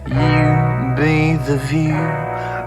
You be the view,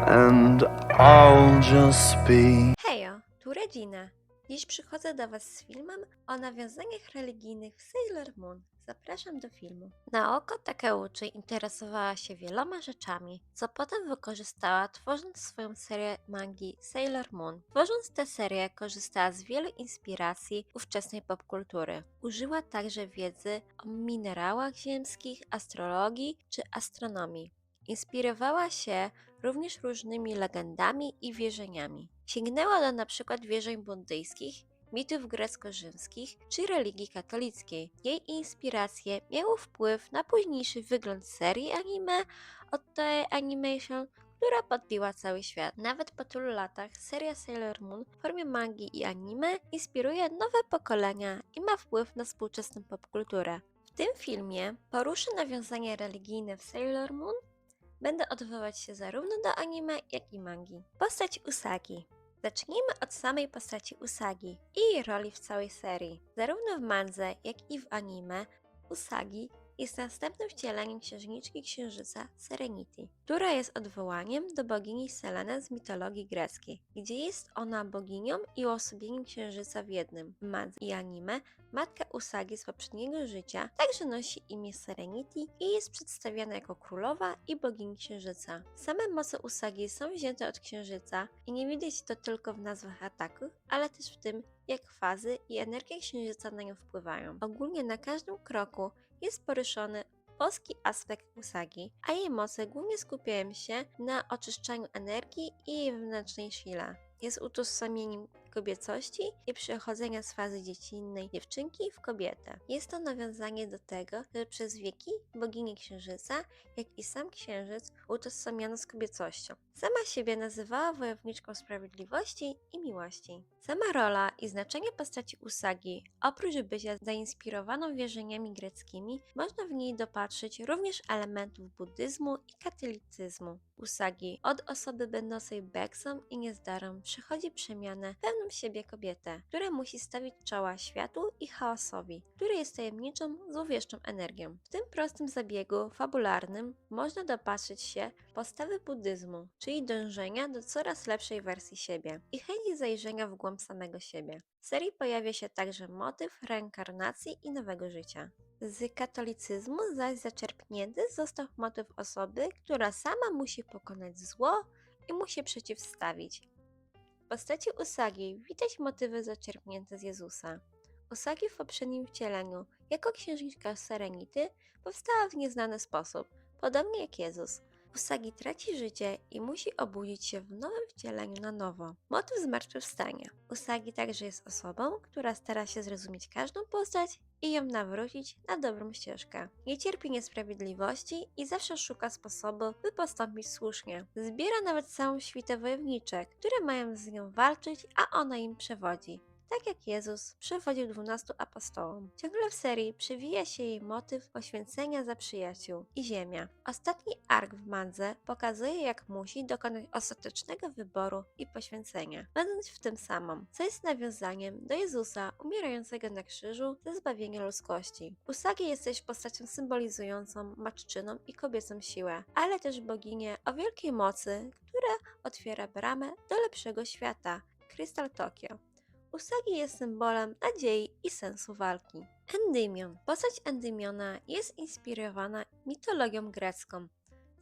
and I'll just be. Hejo, tu Regina. Dziś przychodzę do Was z filmem o nawiązaniach religijnych w Sailor Moon. Zapraszam do filmu. Naoko Takeuchi interesowała się wieloma rzeczami, co potem wykorzystała, tworząc swoją serię mangi Sailor Moon. Tworząc tę serię korzystała z wielu inspiracji ówczesnej popkultury. Użyła także wiedzy o minerałach ziemskich, astrologii czy astronomii. Inspirowała się również różnymi legendami i wierzeniami. Sięgnęła do np. wierzeń buddyjskich, mitów grecko-rzymskich czy religii katolickiej. Jej inspiracje miały wpływ na późniejszy wygląd serii anime Otoe Animation, która podbiła cały świat. Nawet po tylu latach seria Sailor Moon w formie mangi i anime inspiruje nowe pokolenia i ma wpływ na współczesną popkulturę. W tym filmie poruszę nawiązania religijne w Sailor Moon. Będę odwoływać się zarówno do anime, jak i mangi. Postać Usagi. Zacznijmy od samej postaci Usagi i jej roli w całej serii. Zarówno w mandze, jak i w anime Usagi jest następnym wcieleniem księżniczki Księżyca Serenity, która jest odwołaniem do bogini Selene z mitologii greckiej, gdzie jest ona boginią i uosobieniem Księżyca w jednym. W mandze i anime matka Usagi z poprzedniego życia także nosi imię Serenity i jest przedstawiana jako królowa i bogini Księżyca. Same moce Usagi są wzięte od Księżyca i nie widać to tylko w nazwach ataków, ale też w tym, jak fazy i energia Księżyca na nią wpływają. Ogólnie na każdym kroku jest poruszony boski aspekt Usagi, a jej moce głównie skupiają się na oczyszczaniu energii i jej wewnętrznej sile. Jest utożsamieniem kobiecości i przechodzenia z fazy dziecinnej dziewczynki w kobietę. Jest to nawiązanie do tego, że przez wieki bogini Księżyca, jak i sam Księżyc utożsamiano z kobiecością. Sama siebie nazywała wojowniczką sprawiedliwości i miłości. Sama rola i znaczenie postaci Usagi, oprócz bycia zainspirowaną wierzeniami greckimi, można w niej dopatrzyć również elementów buddyzmu i katolicyzmu. Usagi od osoby będącej beksą i niezdarą przechodzi przemianę w pewną siebie kobietę, która musi stawić czoła światu i chaosowi, który jest tajemniczą, złowieszczą energią. W tym prostym zabiegu fabularnym można dopatrzyć się postawy buddyzmu, czyli dążenia do coraz lepszej wersji siebie i chęci zajrzenia w głąb samego siebie. W serii pojawia się także motyw reinkarnacji i nowego życia. Z katolicyzmu zaś zaczerpnięty został motyw osoby, która sama musi pokonać zło i mu się przeciwstawić. W postaci Usagi widać motywy zaczerpnięte z Jezusa. Usagi w poprzednim wcieleniu, jako księżniczka Serenity, powstała w nieznany sposób, podobnie jak Jezus. Usagi traci życie i musi obudzić się w nowym wcieleniu na nowo. Motyw zmartwychwstania. Usagi także jest osobą, która stara się zrozumieć każdą postać i ją nawrócić na dobrą ścieżkę. Nie cierpi niesprawiedliwości i zawsze szuka sposobu, by postąpić słusznie. Zbiera nawet całą świtę wojowniczek, które mają z nią walczyć, a ona im przewodzi. Tak jak Jezus przewodził 12 apostołom. Ciągle w serii przewija się jej motyw poświęcenia za przyjaciół i ziemia. Ostatni ark w mandze pokazuje, jak musi dokonać ostatecznego wyboru i poświęcenia, będąc w tym samą, co jest nawiązaniem do Jezusa umierającego na krzyżu za zbawienie ludzkości. Usagi jest też postacią symbolizującą matczyną i kobiecą siłę, ale też boginię o wielkiej mocy, która otwiera bramę do lepszego świata, Krystal Tokio. Usagi jest symbolem nadziei i sensu walki. Endymion. Postać Endymiona jest inspirowana mitologią grecką.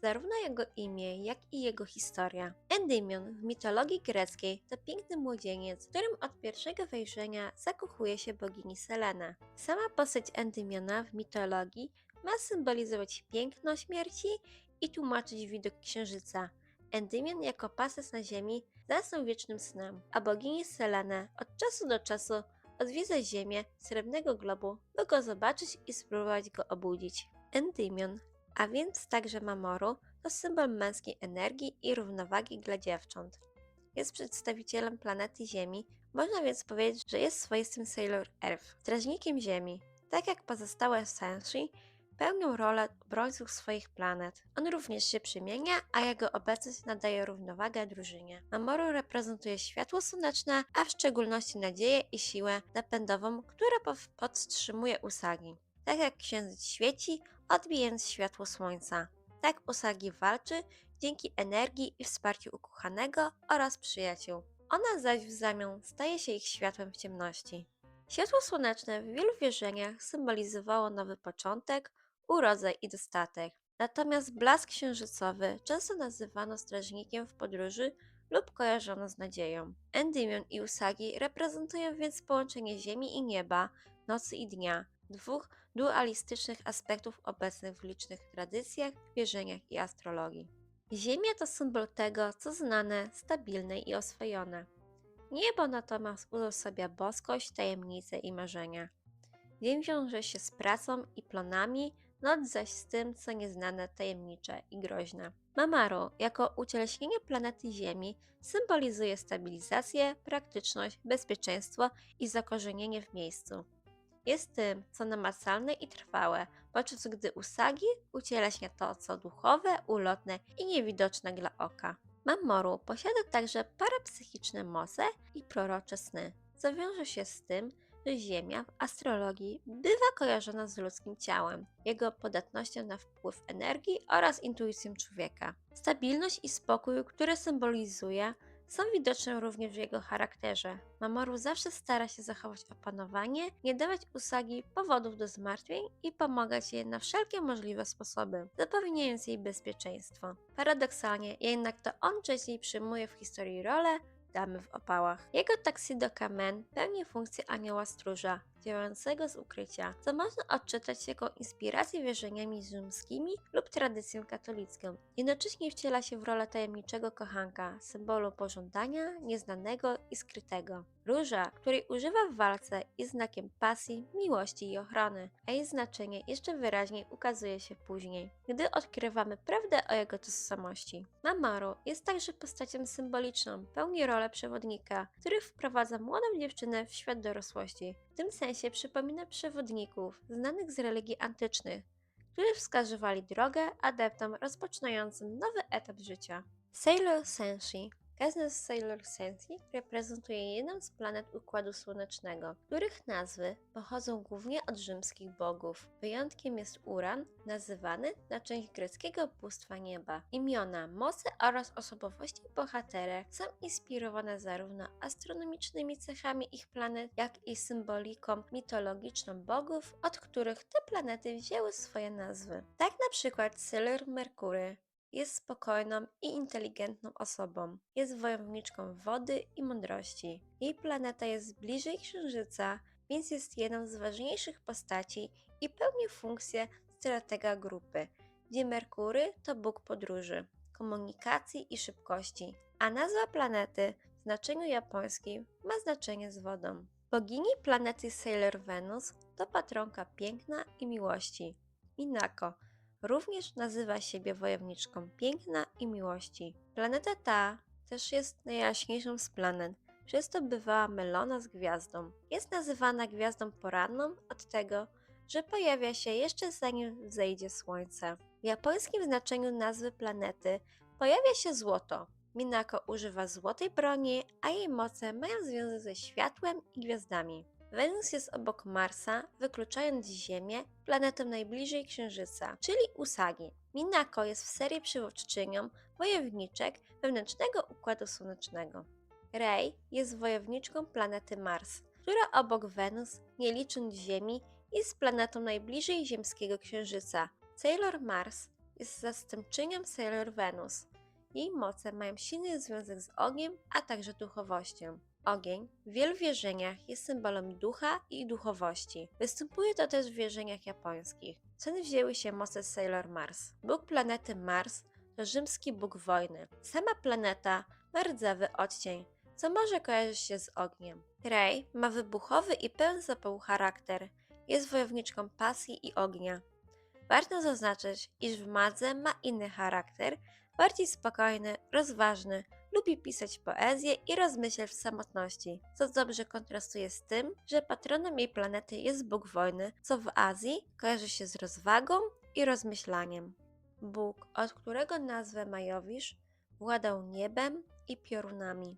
Zarówno jego imię, jak i jego historia. Endymion w mitologii greckiej to piękny młodzieniec, którym od pierwszego wejrzenia zakochuje się bogini Selene. Sama postać Endymiona w mitologii ma symbolizować piękno śmierci i tłumaczyć widok księżyca. Endymion jako pases na ziemi zasnął wiecznym snem, a bogini Selene od czasu do czasu odwiedza ziemię srebrnego globu, by go zobaczyć i spróbować go obudzić. Endymion, a więc także Mamoru, to symbol męskiej energii i równowagi dla dziewcząt. Jest przedstawicielem planety Ziemi, można więc powiedzieć, że jest swoistym Sailor Earth, strażnikiem Ziemi. Tak jak pozostałe Senshi, pełnią rolę obrońców swoich planet. On również się przemienia, a jego obecność nadaje równowagę drużynie. Mamoru reprezentuje światło słoneczne, a w szczególności nadzieję i siłę napędową, która podtrzymuje Usagi. Tak jak księżyc świeci, odbijając światło słońca. Tak Usagi walczy dzięki energii i wsparciu ukochanego oraz przyjaciół. Ona zaś w zamian staje się ich światłem w ciemności. Światło słoneczne w wielu wierzeniach symbolizowało nowy początek, urodzaj i dostatek. Natomiast blask księżycowy często nazywano strażnikiem w podróży lub kojarzono z nadzieją. Endymion i Usagi reprezentują więc połączenie ziemi i nieba, nocy i dnia, dwóch dualistycznych aspektów obecnych w licznych tradycjach, wierzeniach i astrologii. Ziemia to symbol tego, co znane, stabilne i oswojone. Niebo natomiast uosabia boskość, tajemnice i marzenia. Dzień wiąże się z pracą i planami, noc zaś z tym, co nieznane, tajemnicze i groźne. Mamaru, jako ucieleśnienie planety Ziemi, symbolizuje stabilizację, praktyczność, bezpieczeństwo i zakorzenienie w miejscu. Jest tym, co namacalne i trwałe, podczas gdy Usagi ucieleśnia to, co duchowe, ulotne i niewidoczne dla oka. Mamoru posiada także parapsychiczne moce i prorocze sny, co wiąże się z tym, że Ziemia w astrologii bywa kojarzona z ludzkim ciałem, jego podatnością na wpływ energii oraz intuicją człowieka. Stabilność i spokój, które symbolizuje, są widoczne również w jego charakterze. Mamoru zawsze stara się zachować opanowanie, nie dawać Usagi powodów do zmartwień i pomagać jej na wszelkie możliwe sposoby, zapewniając jej bezpieczeństwo. Paradoksalnie, jednak to on częściej przyjmuje w historii rolę damy w opałach. Jego Tuxedo Kamen pełni funkcję anioła stróża, działającego z ukrycia, co można odczytać jako inspirację wierzeniami rzymskimi lub tradycją katolicką. Jednocześnie wciela się w rolę tajemniczego kochanka, symbolu pożądania, nieznanego i skrytego. Róża, której używa w walce, jest znakiem pasji, miłości i ochrony, a jej znaczenie jeszcze wyraźniej ukazuje się później, gdy odkrywamy prawdę o jego tożsamości. Mamoru jest także postacią symboliczną, pełni rolę przewodnika, który wprowadza młodą dziewczynę w świat dorosłości. W tym sensie przypomina przewodników znanych z religii antycznych, którzy wskazywali drogę adeptom rozpoczynającym nowy etap życia. Sailor Senshi. Każdy z Sailor Senshi reprezentuje jedną z planet Układu Słonecznego, których nazwy pochodzą głównie od rzymskich bogów. Wyjątkiem jest Uran, nazywany na część greckiego bóstwa nieba. Imiona, moce oraz osobowości bohaterek są inspirowane zarówno astronomicznymi cechami ich planet, jak i symboliką mitologiczną bogów, od których te planety wzięły swoje nazwy. Tak na przykład Sailor Merkury jest spokojną i inteligentną osobą. Jest wojowniczką wody i mądrości. Jej planeta jest bliżej Księżyca, więc jest jedną z ważniejszych postaci i pełni funkcję stratega grupy, gdzie Merkury to bóg podróży, komunikacji i szybkości, a nazwa planety w znaczeniu japońskim ma znaczenie z wodą. Bogini planety Sailor Venus to patronka piękna i miłości. Minako również nazywa siebie wojowniczką piękna i miłości. Planeta ta też jest najjaśniejszą z planet, przez to bywała mylona z gwiazdą. Jest nazywana gwiazdą poranną od tego, że pojawia się jeszcze zanim wzejdzie słońce. W japońskim znaczeniu nazwy planety pojawia się złoto. Minako używa złotej broni, a jej moce mają związek ze światłem i gwiazdami. Wenus jest obok Marsa, wykluczając Ziemię, planetę najbliżej Księżyca, czyli Usagi. Minako jest w serii przywódczynią wojowniczek wewnętrznego Układu Słonecznego. Rei jest wojowniczką planety Mars, która obok Wenus, nie licząc Ziemi, jest planetą najbliżej ziemskiego Księżyca. Sailor Mars jest zastępczynią Sailor Venus. Jej moce mają silny związek z ogniem, a także duchowością. Ogień w wielu wierzeniach jest symbolem ducha i duchowości. Występuje to też w wierzeniach japońskich. Stąd wzięły się moce Sailor Mars. Bóg planety Mars to rzymski bóg wojny. Sama planeta ma rdzawy odcień, co może kojarzyć się z ogniem. Rei ma wybuchowy i pełen zapału charakter. Jest wojowniczką pasji i ognia. Warto zaznaczyć, iż w Madze ma inny charakter, bardziej spokojny, rozważny, lubi pisać poezję i rozmyślać w samotności, co dobrze kontrastuje z tym, że patronem jej planety jest Bóg wojny, co w Azji kojarzy się z rozwagą i rozmyślaniem. Bóg, od którego nazwę ma Jowisz, władał niebem i piorunami.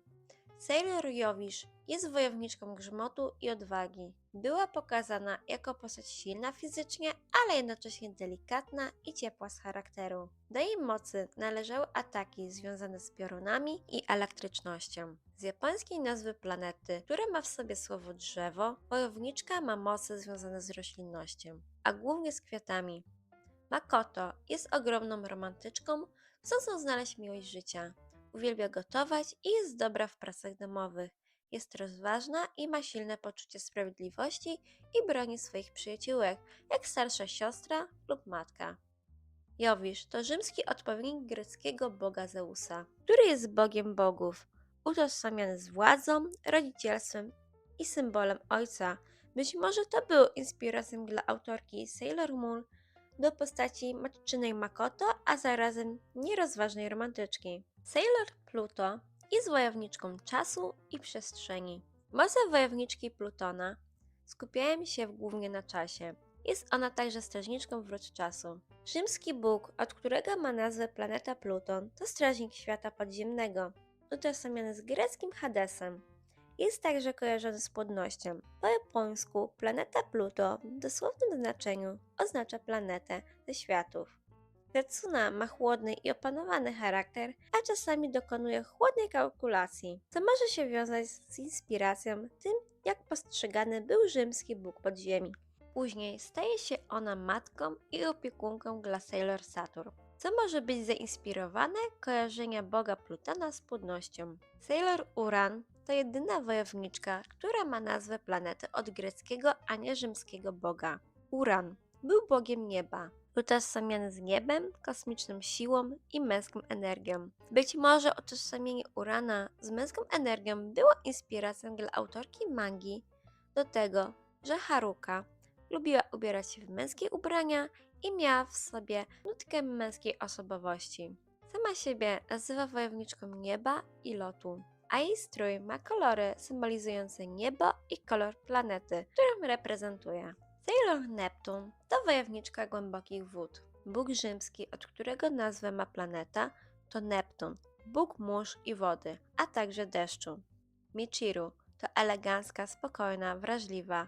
Sailor Jowisz jest wojowniczką grzmotu i odwagi. Była pokazana jako postać silna fizycznie, ale jednocześnie delikatna i ciepła z charakteru. Do jej mocy należały ataki związane z piorunami i elektrycznością. Z japońskiej nazwy planety, która ma w sobie słowo drzewo, wojowniczka ma moce związane z roślinnością, a głównie z kwiatami. Makoto jest ogromną romantyczką, chcącą znaleźć miłość życia. Uwielbia gotować i jest dobra w pracach domowych. Jest rozważna i ma silne poczucie sprawiedliwości i broni swoich przyjaciółek, jak starsza siostra lub matka. Jowisz to rzymski odpowiednik greckiego boga Zeusa, który jest bogiem bogów, utożsamiany z władzą, rodzicielstwem i symbolem ojca. Być może to było inspiracją dla autorki Sailor Moon do postaci matczynej Makoto, a zarazem nierozważnej romantyczki. Sailor Pluto jest wojowniczką czasu i przestrzeni. Moce wojowniczki Plutona skupiają się głównie na czasie. Jest ona także strażniczką wrót czasu. Rzymski bóg, od którego ma nazwę planeta Pluton, to strażnik świata podziemnego, utożsamiany z greckim Hadesem. Jest także kojarzony z płodnością. Po japońsku planeta Pluto w dosłownym znaczeniu oznacza planetę ze światów. Setsuna ma chłodny i opanowany charakter, a czasami dokonuje chłodnej kalkulacji, co może się wiązać z inspiracją tym, jak postrzegany był rzymski bóg podziemi. Później staje się ona matką i opiekunką dla Sailor Saturn, co może być zainspirowane kojarzenia boga Plutona z płodnością. Sailor Uran to jedyna wojowniczka, która ma nazwę planety od greckiego, a nie rzymskiego boga. Uran był bogiem nieba, utożsamiany z niebem, kosmiczną siłą i męską energią. Być może utożsamienie Urana z męską energią było inspiracją dla autorki mangi do tego, że Haruka lubiła ubierać się w męskie ubrania i miała w sobie nutkę męskiej osobowości. Sama siebie nazywa wojowniczką nieba i lotu, a jej strój ma kolory symbolizujące niebo i kolor planety, którą reprezentuje. Sailor Neptun to wojowniczka głębokich wód. Bóg rzymski, od którego nazwę ma planeta, to Neptun, bóg mórz i wody, a także deszczu. Michiru to elegancka, spokojna, wrażliwa,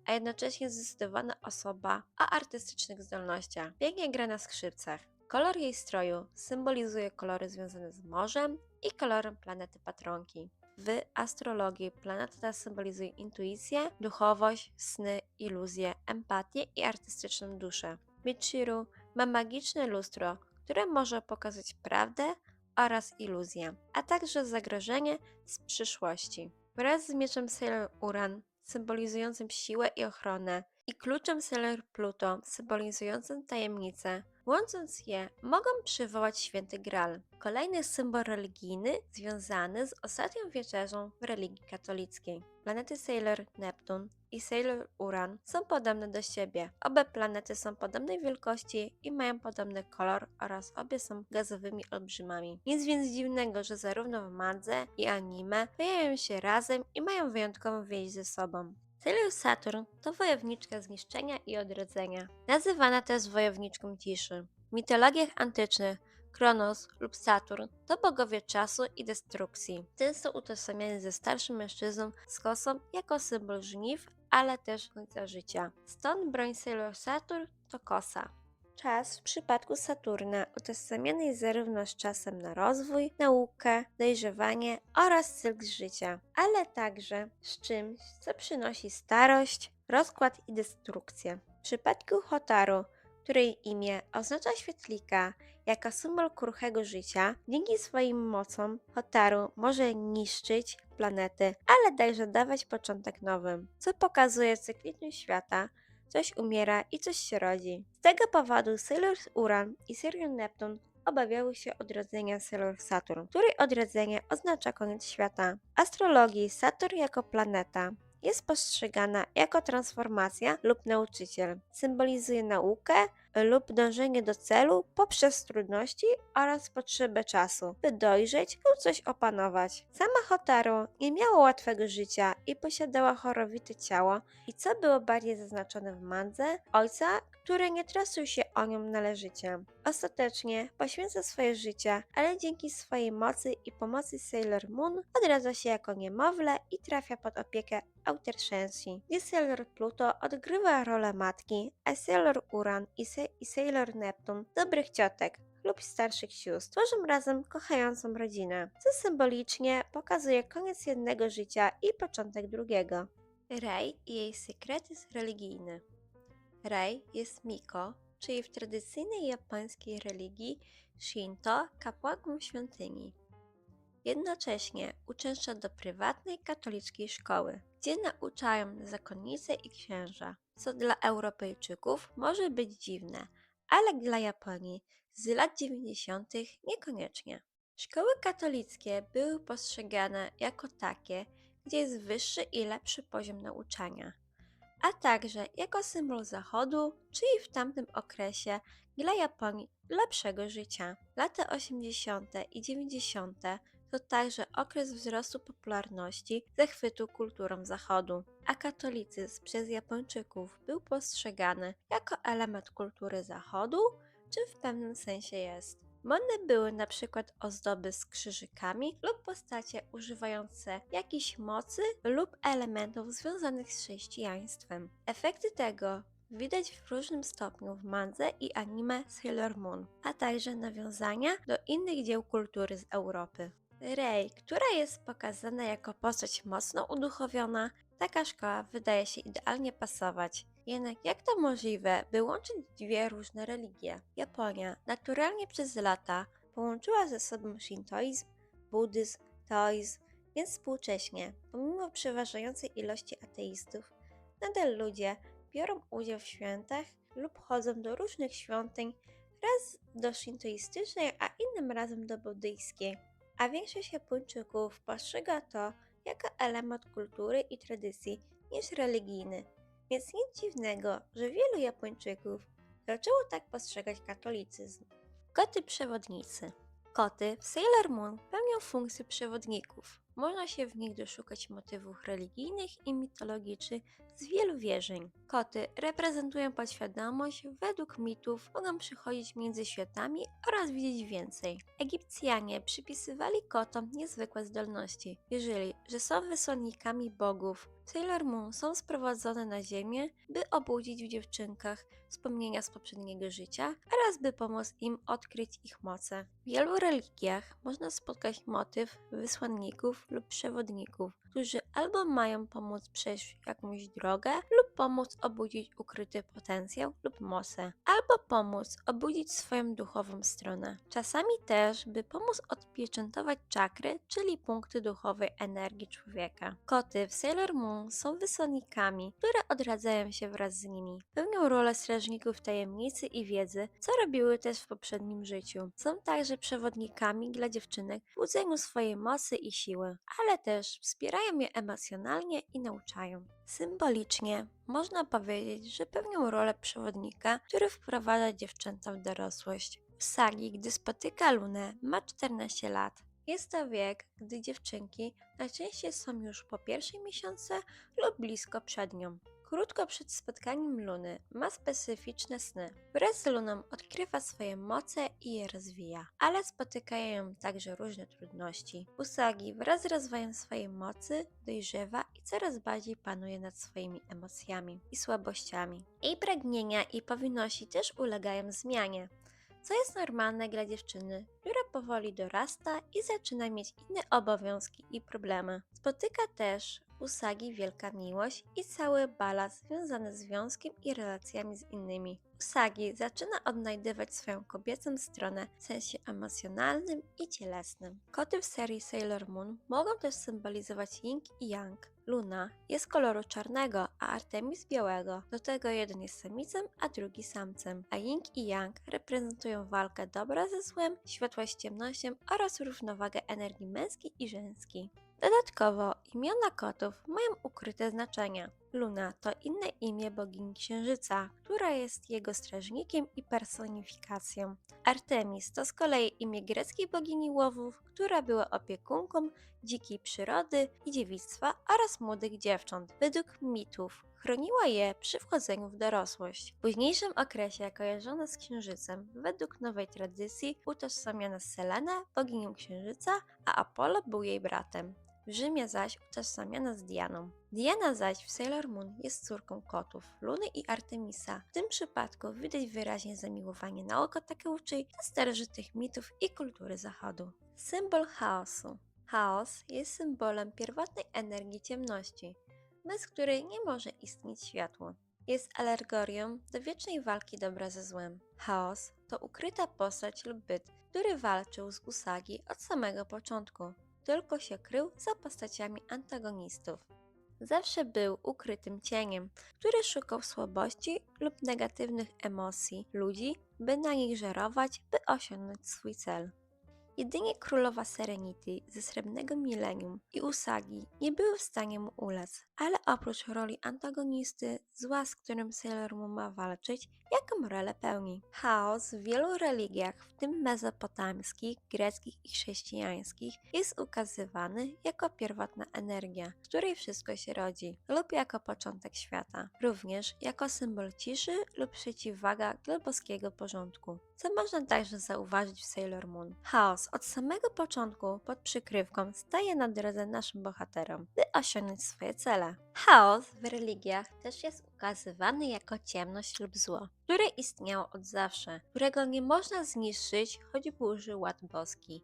a jednocześnie zdecydowana osoba o artystycznych zdolnościach. Pięknie gra na skrzypcach. Kolor jej stroju symbolizuje kolory związane z morzem i kolorem planety Patronki. W astrologii planeta ta symbolizuje intuicję, duchowość, sny, iluzję, empatię i artystyczną duszę. Michiru ma magiczne lustro, które może pokazać prawdę oraz iluzję, a także zagrożenie z przyszłości. Wraz z mieczem Sailor Uran symbolizującym siłę i ochronę i kluczem Sailor Pluto symbolizującym tajemnicę, łącząc je, mogą przywołać święty Graal, kolejny symbol religijny związany z ostatnią wieczerzą w religii katolickiej. Planety Sailor Neptun i Sailor Uran są podobne do siebie. Obie planety są podobnej wielkości i mają podobny kolor oraz obie są gazowymi olbrzymami. Nic więc dziwnego, że zarówno w mandze i anime pojawiają się razem i mają wyjątkową więź ze sobą. Sailor Saturn to wojowniczka zniszczenia i odrodzenia, nazywana też wojowniczką ciszy. W mitologiach antycznych Kronos lub Saturn to bogowie czasu i destrukcji, często utożsamiani ze starszym mężczyzną z kosą jako symbol żniw, ale też końca życia. Stąd broń Sailor Saturn to kosa. Czas w przypadku Saturna utożsamiany jest zarówno z czasem na rozwój, naukę, dojrzewanie oraz cykl życia, ale także z czymś, co przynosi starość, rozkład i destrukcję. W przypadku Hotaru, której imię oznacza świetlika, jako symbol kruchego życia, dzięki swoim mocom Hotaru może niszczyć planety, ale także dawać początek nowym, co pokazuje cykliczność świata. Coś umiera i coś się rodzi. Z tego powodu Sailor Uran i Sailor Neptun obawiały się odrodzenia Sailor Saturn, której odrodzenie oznacza koniec świata. W astrologii Saturn jako planeta jest postrzegana jako transformacja lub nauczyciel. Symbolizuje naukę, lub dążenie do celu poprzez trudności oraz potrzebę czasu, by dojrzeć lub coś opanować. Sama Hotaru nie miała łatwego życia i posiadała chorowite ciało i co było bardziej zaznaczone w mandze, ojca, który nie troszczył się o nią należycie. Ostatecznie poświęca swoje życie, ale dzięki swojej mocy i pomocy Sailor Moon odradza się jako niemowlę i trafia pod opiekę Outer Shensi, gdzie Sailor Pluto odgrywa rolę matki, a Sailor Uran i Sailor Neptun dobrych ciotek lub starszych sióstr tworzą razem kochającą rodzinę, co symbolicznie pokazuje koniec jednego życia i początek drugiego. Rei i jej sekretyzm religijny. Rei jest Miko, czyli w tradycyjnej japońskiej religii Shinto kapłanką świątyni. Jednocześnie uczęszcza do prywatnej katolickiej szkoły, gdzie nauczają zakonnice i księża, co dla Europejczyków może być dziwne, ale dla Japonii z lat 90. niekoniecznie. Szkoły katolickie były postrzegane jako takie, gdzie jest wyższy i lepszy poziom nauczania, a także jako symbol Zachodu, czyli w tamtym okresie dla Japonii lepszego życia. Lata 80. i 90. to także okres wzrostu popularności zachwytu kulturą Zachodu, a katolicyzm przez Japończyków był postrzegany jako element kultury Zachodu, czym w pewnym sensie jest. Modne były na przykład ozdoby z krzyżykami lub postacie używające jakiejś mocy lub elementów związanych z chrześcijaństwem. Efekty tego widać w różnym stopniu w mandze i anime Sailor Moon, a także nawiązania do innych dzieł kultury z Europy. Rei, która jest pokazana jako postać mocno uduchowiona, taka szkoła wydaje się idealnie pasować. Jednak jak to możliwe, by łączyć dwie różne religie? Japonia naturalnie przez lata połączyła ze sobą shintoizm, buddyzm, taoizm, więc współcześnie, pomimo przeważającej ilości ateistów, nadal ludzie biorą udział w świętach lub chodzą do różnych świątyń, raz do shintoistycznej, a innym razem do buddyjskiej. A większość Japończyków postrzega to jako element kultury i tradycji niż religijny. Więc nic dziwnego, że wielu Japończyków zaczęło tak postrzegać katolicyzm. Koty przewodnicy. Koty w Sailor Moon pełnią funkcję przewodników. Można się w nich doszukać motywów religijnych i mitologicznych z wielu wierzeń. Koty reprezentują podświadomość, według mitów mogą przychodzić między światami oraz widzieć więcej. Egipcjanie przypisywali kotom niezwykłe zdolności. Wierzyli, że są wysłannikami bogów. Sailor Moon są sprowadzone na ziemię, by obudzić w dziewczynkach wspomnienia z poprzedniego życia oraz by pomóc im odkryć ich moce. W wielu religiach można spotkać motyw wysłanników lub przewodników, którzy albo mają pomóc przejść jakąś drogę lub pomóc obudzić ukryty potencjał lub moce, albo pomóc obudzić swoją duchową stronę. Czasami też, by pomóc odpieczętować czakry, czyli punkty duchowej energii człowieka. Koty w Sailor Moon są wysłannikami, które odradzają się wraz z nimi. Pełnią rolę strażników tajemnicy i wiedzy, co robiły też w poprzednim życiu. Są także przewodnikami dla dziewczynek w budzeniu swojej mocy i siły, ale też wspierają je emocjonalnie i nauczają. Symbolicznie można powiedzieć, że pełnią rolę przewodnika, który wprowadza dziewczęta w dorosłość. Usagi, gdy spotyka Lunę, ma 14 lat. Jest to wiek, gdy dziewczynki najczęściej są już po pierwszej miesiącu lub blisko przed nią. Krótko przed spotkaniem Luny ma specyficzne sny. Wraz z Luną odkrywa swoje moce i je rozwija, ale spotykają ją także różne trudności. Usagi wraz z rozwojem swojej mocy dojrzewa i coraz bardziej panuje nad swoimi emocjami i słabościami. Jej pragnienia i powinności też ulegają zmianie, co jest normalne dla dziewczyny, która powoli dorasta i zaczyna mieć inne obowiązki i problemy. Spotyka też Usagi wielka miłość i cały balans związany z związkiem i relacjami z innymi. Usagi zaczyna odnajdywać swoją kobiecą stronę w sensie emocjonalnym i cielesnym. Koty w serii Sailor Moon mogą też symbolizować Yin i Yang. Luna jest koloru czarnego, a Artemis białego. Do tego jeden jest samicem, a drugi samcem. A Yin i Yang reprezentują walkę dobra ze złem, światła z ciemnością oraz równowagę energii męskiej i żeńskiej. Dodatkowo imiona kotów mają ukryte znaczenia. Luna to inne imię bogini Księżyca, która jest jego strażnikiem i personifikacją. Artemis to z kolei imię greckiej bogini łowów, która była opiekunką dzikiej przyrody i dziewictwa oraz młodych dziewcząt. Według mitów chroniła je przy wchodzeniu w dorosłość. W późniejszym okresie kojarzona z Księżycem, według nowej tradycji utożsamiana z Selenę, boginią Księżyca, a Apollo był jej bratem. W Rzymie zaś utożsamiana z Dianą. Diana zaś w Sailor Moon jest córką kotów, Luny i Artemisa. W tym przypadku widać wyraźnie zamiłowanie na oko Takeuchi do starożytnych mitów i kultury zachodu. Symbol chaosu. Chaos jest symbolem pierwotnej energii ciemności, bez której nie może istnieć światło. Jest alegorią do wiecznej walki dobra ze złem. Chaos to ukryta postać lub byt, który walczył z Usagi od samego początku, tylko się krył za postaciami antagonistów. Zawsze był ukrytym cieniem, który szukał słabości lub negatywnych emocji ludzi, by na nich żerować, by osiągnąć swój cel. Jedynie królowa Serenity ze Srebrnego Milenium i Usagi nie były w stanie mu ulec, ale oprócz roli antagonisty, zła, z którym Sailor Moon ma walczyć, jaką rolę pełni? Chaos w wielu religiach, w tym mezopotamskich, greckich i chrześcijańskich, jest ukazywany jako pierwotna energia, z której wszystko się rodzi, lub jako początek świata, również jako symbol ciszy lub przeciwwaga dla boskiego porządku, co można także zauważyć w Sailor Moon. Chaos od samego początku pod przykrywką staje na drodze naszym bohaterom, by osiągnąć swoje cele. Chaos w religiach też jest ukazywany jako ciemność lub zło, które istniało od zawsze, którego nie można zniszczyć, choć burzy ład boski,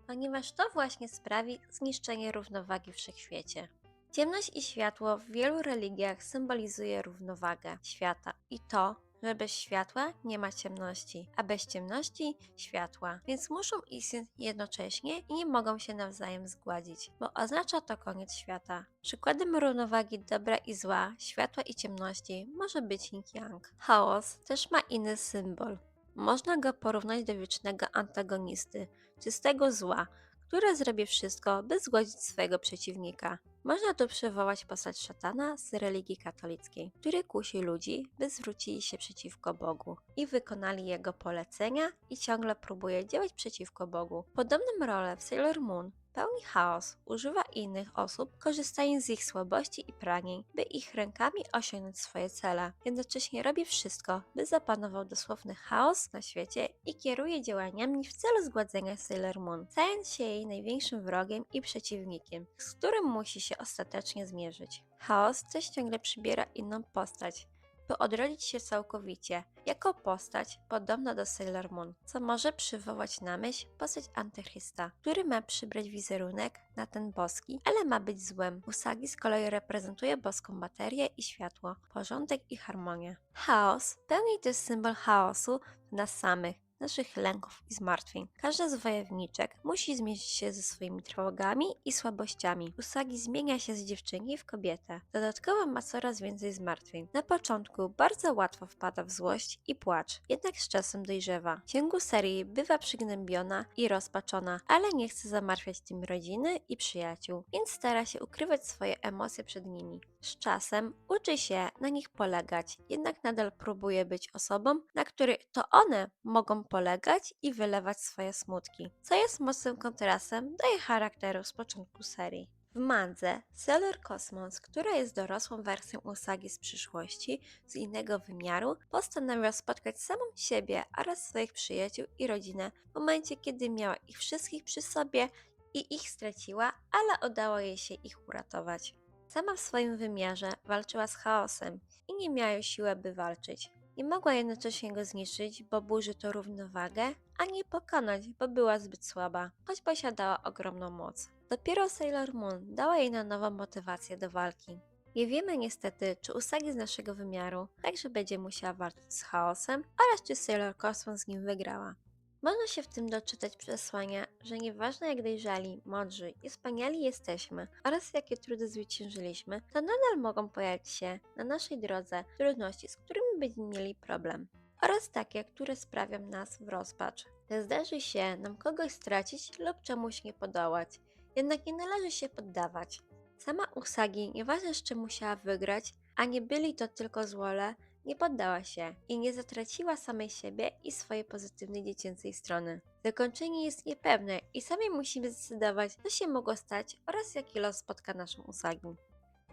ponieważ to właśnie sprawi zniszczenie równowagi w wszechświecie. Ciemność i światło w wielu religiach symbolizuje równowagę świata i to, że bez światła nie ma ciemności, a bez ciemności światła, więc muszą istnieć jednocześnie i nie mogą się nawzajem zgładzić, bo oznacza to koniec świata. Przykładem równowagi dobra i zła, światła i ciemności może być Yin Yang. Chaos też ma inny symbol. Można go porównać do wiecznego antagonisty, czystego zła, które zrobi wszystko, by zgładzić swojego przeciwnika. Można tu przywołać postać szatana z religii katolickiej, który kusi ludzi, by zwrócili się przeciwko Bogu i wykonali jego polecenia i ciągle próbuje działać przeciwko Bogu. Podobną rolę w Sailor Moon pełni chaos, używa innych osób, korzystając z ich słabości i pragnień, by ich rękami osiągnąć swoje cele. Jednocześnie robi wszystko, by zapanował dosłowny chaos na świecie i kieruje działaniami w celu zgładzenia Sailor Moon, stając się jej największym wrogiem i przeciwnikiem, z którym musi się ostatecznie zmierzyć. Chaos też ciągle przybiera inną postać, by odrodzić się całkowicie, jako postać podobna do Sailor Moon, co może przywołać na myśl postać Antychrysta, który ma przybrać wizerunek na ten boski, ale ma być złem. Usagi z kolei reprezentuje boską materię i światło, porządek i harmonię. Chaos pełni też symbol chaosu w nas samych, naszych lęków i zmartwień. Każda z wojowniczek musi zmierzyć się ze swoimi trwogami i słabościami. Usagi zmienia się z dziewczyni w kobietę. Dodatkowo ma coraz więcej zmartwień. Na początku bardzo łatwo wpada w złość i płacz, jednak z czasem dojrzewa. W ciągu serii bywa przygnębiona i rozpaczona, ale nie chce zamartwiać tym rodziny i przyjaciół, więc stara się ukrywać swoje emocje przed nimi. Z czasem uczy się na nich polegać, jednak nadal próbuje być osobą, na której to one mogą polegać i wylewać swoje smutki, co jest mocnym kontrastem do jej charakteru z początku serii. W mandze Sailor Cosmos, która jest dorosłą wersją Usagi z przyszłości, z innego wymiaru, postanawia spotkać samą siebie oraz swoich przyjaciół i rodzinę w momencie, kiedy miała ich wszystkich przy sobie i ich straciła, ale udało jej się ich uratować. Sama w swoim wymiarze walczyła z chaosem i nie miała już siły, by walczyć. Nie mogła jednocześnie go zniszczyć, bo burzy to równowagę, ani pokonać, bo była zbyt słaba, choć posiadała ogromną moc. Dopiero Sailor Moon dała jej na nowo motywację do walki. Nie wiemy niestety, czy Usagi z naszego wymiaru także będzie musiała walczyć z chaosem, oraz czy Sailor Cosmos z nim wygrała. Można się w tym doczytać przesłania, że nieważne jak dojrzali, mądrzy i wspaniali jesteśmy oraz jakie trudy zwyciężyliśmy, to nadal mogą pojawić się na naszej drodze trudności, z którymi będziemy mieli problem, oraz takie, które sprawią nas w rozpacz. Gdy zdarzy się nam kogoś stracić lub czemuś nie podołać, Jednak nie należy się poddawać. Sama Usagi, nieważne z czym musiała wygrać, a nie byli to tylko złole, nie poddała się i nie zatraciła samej siebie i swojej pozytywnej dziecięcej strony. Zakończenie jest niepewne i sami musimy zdecydować, co się mogło stać oraz jaki los spotka naszą Usagi.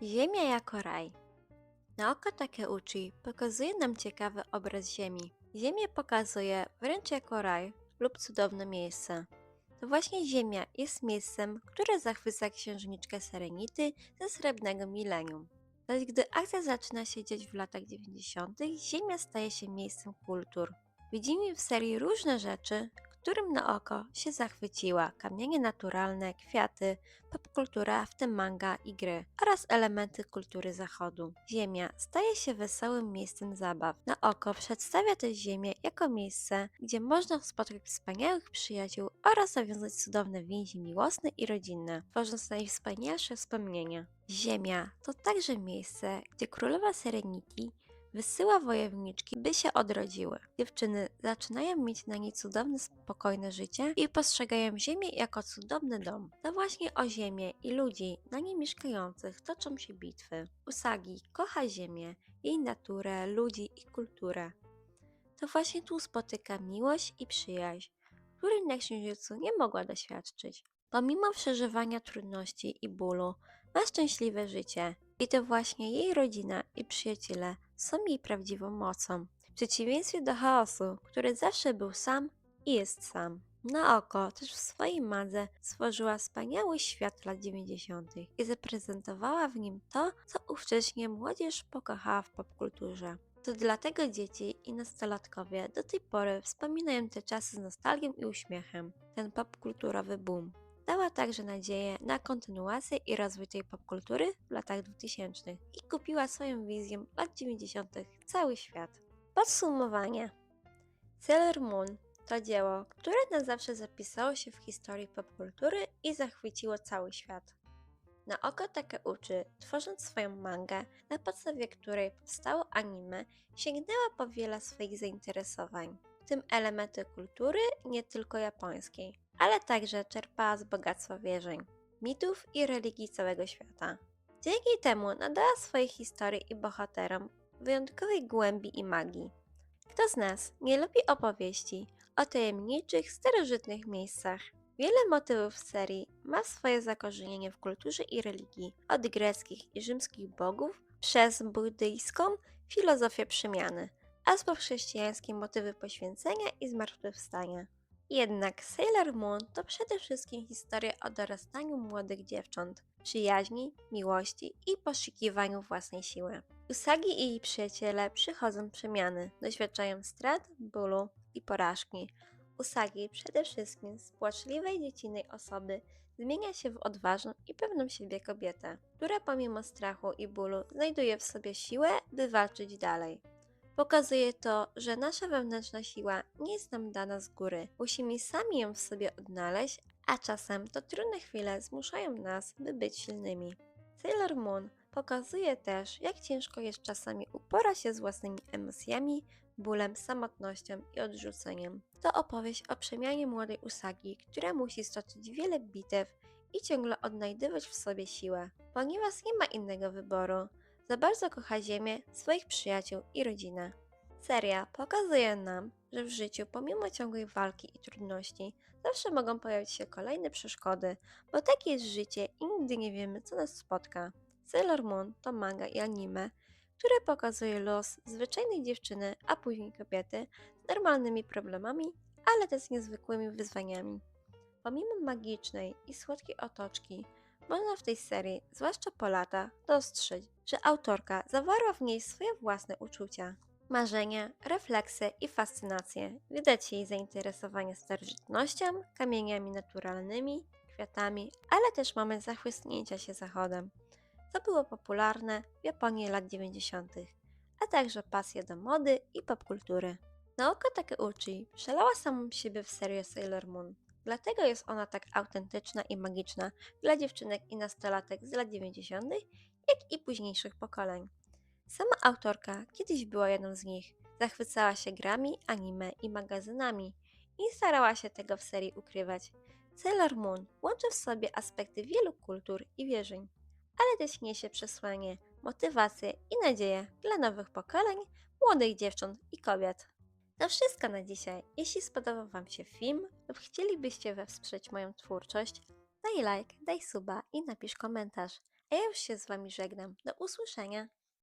Ziemia jako raj. Naoko Takeuchi pokazuje nam ciekawy obraz Ziemi. Ziemię pokazuje wręcz jako raj lub cudowne miejsce. To właśnie Ziemia jest miejscem, które zachwyca księżniczkę Serenity ze Srebrnego Milenium. Zaś gdy akcja zaczyna się dziać w latach 90., Ziemia staje się miejscem kultur. Widzimy w serii różne rzeczy, którym na oko się zachwyciła: kamienie naturalne, kwiaty, popkultura, w tym manga i gry, oraz elementy kultury zachodu. Ziemia staje się wesołym miejscem zabaw. Na oko przedstawia też Ziemię jako miejsce, gdzie można spotkać wspaniałych przyjaciół oraz zawiązać cudowne więzi miłosne i rodzinne, tworząc najwspanialsze wspomnienia. Ziemia to także miejsce, gdzie królowa Serenity wysyła wojowniczki, by się odrodziły. Dziewczyny zaczynają mieć na niej cudowne, spokojne życie i postrzegają Ziemię jako cudowny dom. To właśnie o Ziemię i ludzi na niej mieszkających toczą się bitwy. Usagi kocha Ziemię, jej naturę, ludzi i kulturę. To właśnie tu spotyka miłość i przyjaźń, której na Księżycu nie mogła doświadczyć. Pomimo przeżywania trudności i bólu, ma szczęśliwe życie i to właśnie jej rodzina i przyjaciele są jej prawdziwą mocą. W przeciwieństwie do chaosu, który zawsze był sam i jest sam. Naoko też w swojej mandze stworzyła wspaniały świat lat 90. i zaprezentowała w nim to, co ówcześnie młodzież pokochała w popkulturze. To dlatego dzieci i nastolatkowie do tej pory wspominają te czasy z nostalgią i uśmiechem. Ten popkulturowy boom dała także nadzieję na kontynuację i rozwój tej popkultury w latach 2000 i kupiła swoją wizją lat 90. cały świat. Podsumowanie. Sailor Moon to dzieło, które na zawsze zapisało się w historii popkultury i zachwyciło cały świat. Naoko Takeuchi, tworząc swoją mangę, na podstawie której powstało anime, sięgnęła po wiele swoich zainteresowań, w tym elementy kultury nie tylko japońskiej, ale także czerpała z bogactwa wierzeń, mitów i religii całego świata. Dzięki temu nadała swojej historii i bohaterom wyjątkowej głębi i magii. Kto z nas nie lubi opowieści o tajemniczych, starożytnych miejscach? Wiele motywów serii ma swoje zakorzenienie w kulturze i religii, od greckich i rzymskich bogów przez buddyjską filozofię przemiany, aż po chrześcijańskie motywy poświęcenia i zmartwychwstania. Jednak Sailor Moon to przede wszystkim historia o dorastaniu młodych dziewcząt, przyjaźni, miłości i poszukiwaniu własnej siły. Usagi i jej przyjaciele przychodzą przemiany, doświadczają strat, bólu i porażki. Usagi przede wszystkim z płaczliwej dziecinnej osoby zmienia się w odważną i pewną siebie kobietę, która pomimo strachu i bólu znajduje w sobie siłę, by walczyć dalej. Pokazuje to, że nasza wewnętrzna siła nie jest nam dana z góry. Musimy sami ją w sobie odnaleźć, a czasem to trudne chwile zmuszają nas, by być silnymi. Sailor Moon pokazuje też, jak ciężko jest czasami uporać się z własnymi emocjami, bólem, samotnością i odrzuceniem. To opowieść o przemianie młodej Usagi, która musi stoczyć wiele bitew i ciągle odnajdywać w sobie siłę, ponieważ nie ma innego wyboru. Za bardzo kocha Ziemię, swoich przyjaciół i rodzinę. Seria pokazuje nam, że w życiu, pomimo ciągłej walki i trudności, zawsze mogą pojawić się kolejne przeszkody, bo takie jest życie i nigdy nie wiemy, co nas spotka. Sailor Moon to manga i anime, które pokazuje los zwyczajnej dziewczyny, a później kobiety z normalnymi problemami, ale też z niezwykłymi wyzwaniami. Pomimo magicznej i słodkiej otoczki, można w tej serii, zwłaszcza po latach, dostrzec, że autorka zawarła w niej swoje własne uczucia, marzenia, refleksje i fascynacje. Widać jej zainteresowanie starożytnością, kamieniami naturalnymi, kwiatami, ale też moment zachłysnięcia się zachodem, co było popularne w Japonii lat 90., a także pasję do mody i popkultury. Naoko Takeuchi przelała samą siebie w serię Sailor Moon. Dlatego jest ona tak autentyczna i magiczna dla dziewczynek i nastolatek z lat 90., jak i późniejszych pokoleń. Sama autorka kiedyś była jedną z nich. Zachwycała się grami, anime i magazynami i nie starała się tego w serii ukrywać. Sailor Moon łączy w sobie aspekty wielu kultur i wierzeń, ale też niesie przesłanie, motywację i nadzieję dla nowych pokoleń, młodych dziewcząt i kobiet. To wszystko na dzisiaj. Jeśli spodobał Wam się film lub chcielibyście wesprzeć moją twórczość, daj like, daj suba i napisz komentarz. A ja już się z Wami żegnam. Do usłyszenia.